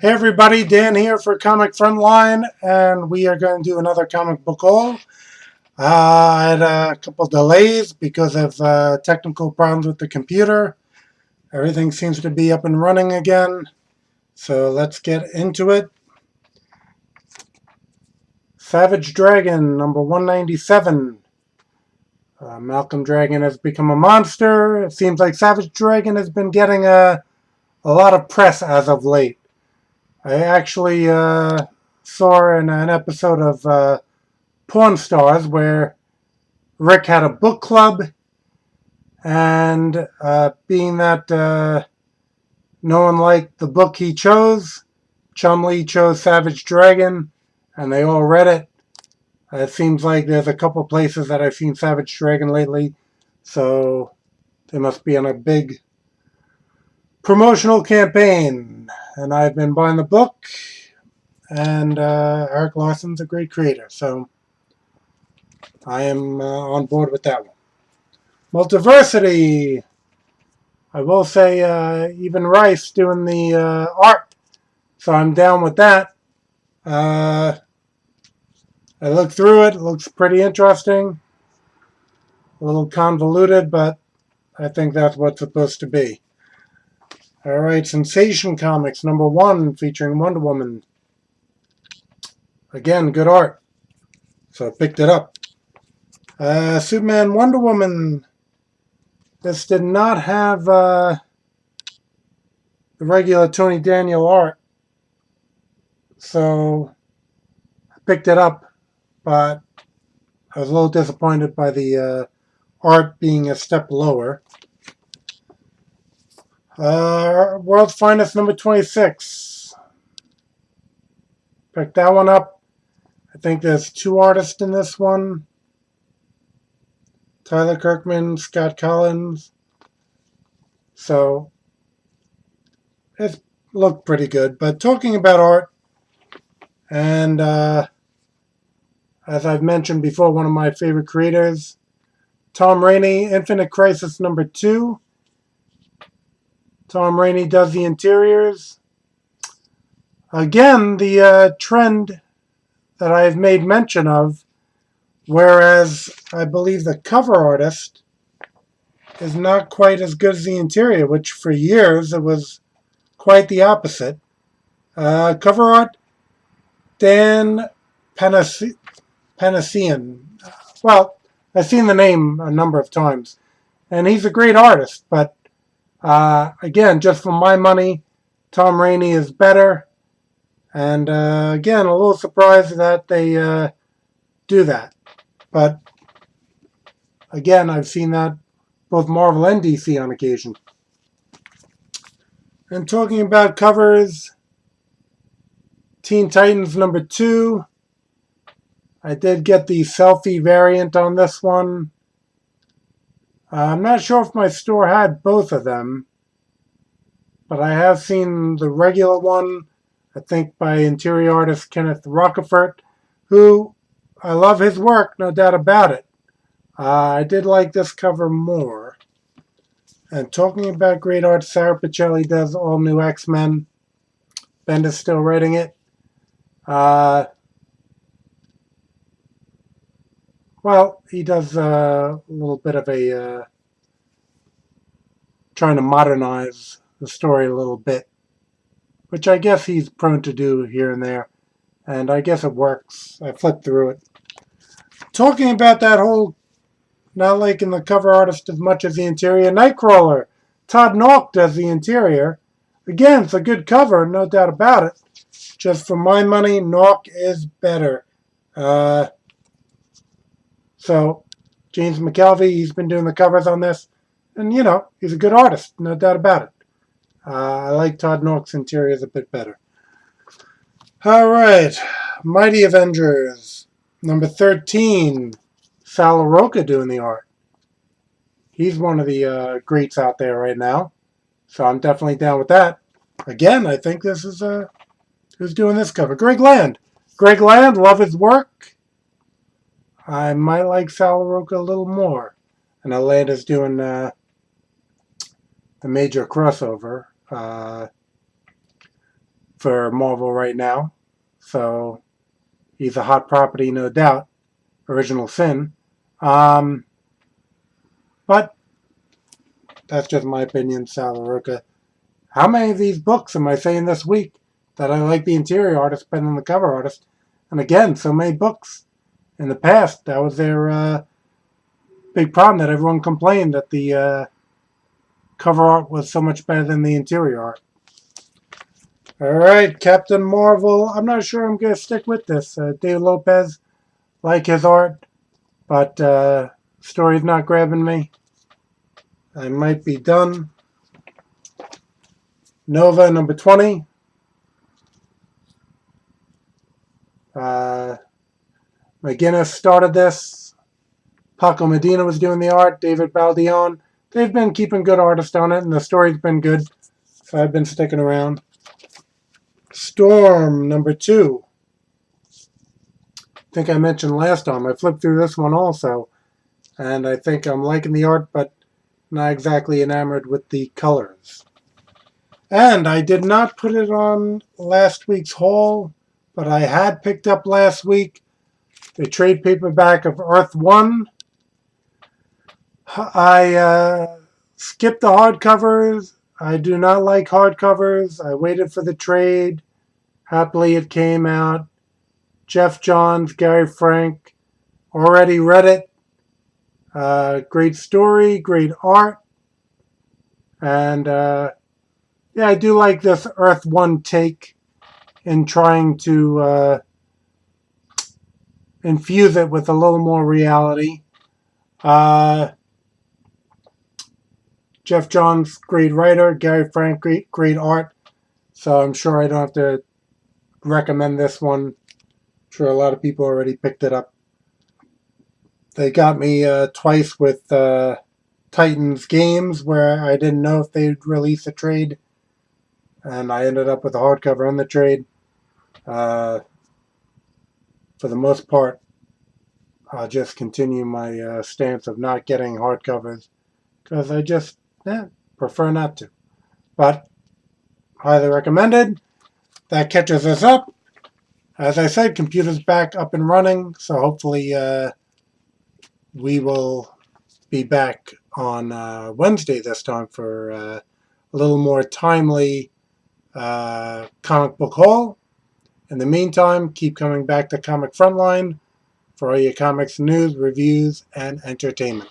Hey everybody, Dan here for Comic Frontline, and we are going to do another comic book haul. I had a couple delays because of technical problems with the computer. Everything seems to be up and running again, so let's get into it. Savage Dragon, number 197. Malcolm Dragon has become a monster. It seems like Savage Dragon has been getting a lot of press as of late. I actually saw in an episode of Pawn Stars where Rick had a book club, and being that no one liked the book he chose, Chumley chose Savage Dragon, and they all read it. It seems like there's a couple places that I've seen Savage Dragon lately, so they must be on a big promotional campaign. And I've been buying the book, and Eric Larsen's a great creator, so I am on board with that one. Multiversity. I will say even Rice doing the art, so I'm down with that. I looked through it. It looks pretty interesting. A little convoluted, but I think that's what it's supposed to be. Alright, Sensation Comics, number 1, featuring Wonder Woman. Again, good art. So I picked it up. Superman, Wonder Woman. This did not have the regular Tony Daniel art. So I picked it up, but I was a little disappointed by the art being a step lower. World's Finest, number 26. Picked that one up. I think there's 2 artists in this one. Tyler Kirkman, Scott Collins. So it looked pretty good. But talking about art, and as I've mentioned before, one of my favorite creators, Tom Rainey, Infinite Crisis number 2. Tom Rainey does the interiors. Again, the trend that I've made mention of, whereas I believe the cover artist is not quite as good as the interior, which for years it was quite the opposite. Cover art, Dan Panasian. Well, I've seen the name a number of times, and he's a great artist, but again, just for my money, Tom Rainey is better. And again, a little surprised that they do that. But again, I've seen that both Marvel and DC on occasion. And talking about covers, Teen Titans number 2. I did get the selfie variant on this one. I'm not sure if my store had both of them, but I have seen the regular one, I think by interior artist Kenneth Rockefort, who I love his work, no doubt about it. I did like this cover more. And talking about great art, Sarah Pichelli does all new X-Men. Bendis still writing it. Well, he does a little bit of a trying to modernize the story a little bit, which I guess he's prone to do here and there, and I guess it works. I flipped through it. Talking about that whole not liking the cover artist as much as the interior, Nightcrawler. Todd Nauck does the interior. Again, it's a good cover, no doubt about it. Just for my money, Nauck is better. So, James McKelvey, he's been doing the covers on this. And, you know, he's a good artist, no doubt about it. I like Todd Nauck's interiors a bit better. Alright, Mighty Avengers, number 13. Sal LaRocca doing the art. He's one of the greats out there right now. So I'm definitely down with that. Again, I think this is who's doing this cover? Greg Land. Greg Land, love his work. I might like Sal LaRocca a little more. And Land is doing the major crossover. for Marvel right now. So he's a hot property, no doubt. Original Sin. But that's just my opinion, Sal LaRocca. How many of these books am I saying this week that I like the interior artist better than the cover artist? And again, so many books. In the past, that was their big problem, that everyone complained that the cover art was so much better than the interior art. Alright, Captain Marvel. I'm not sure I'm going to stick with this. Dave Lopez, like his art, but story's not grabbing me. I might be done. Nova, number 20. McGinnis started this. Paco Medina was doing the art. David Baldeón. They've been keeping good artists on it, and the story's been good, so I've been sticking around. Storm, number 2. I think I mentioned last time. I flipped through this one also, and I think I'm liking the art, but not exactly enamored with the colors. And I did not put it on last week's haul, but I had picked up last week the trade paperback of EarthOne. I skipped the hardcovers. I do not like hardcovers. I waited for the trade. Happily, it came out. Jeff Johns, Gary Frank. Already read it. Great story, great art. And yeah, I do like this EarthOne take in trying to infuse it with a little more reality. Jeff Johns, great writer. Gary Frank, great art. So I'm sure I don't have to recommend this one. I'm sure a lot of people already picked it up. They got me twice with Titans games where I didn't know if they'd release a trade. And I ended up with a hardcover on the trade. For the most part, I'll just continue my stance of not getting hardcovers because I just prefer not to. But highly recommended. That catches us up. As I said, computer's back up and running, so hopefully we will be back on Wednesday this time for a little more timely comic book haul. In the meantime, keep coming back to Comic Frontline for all your comics news, reviews, and entertainment.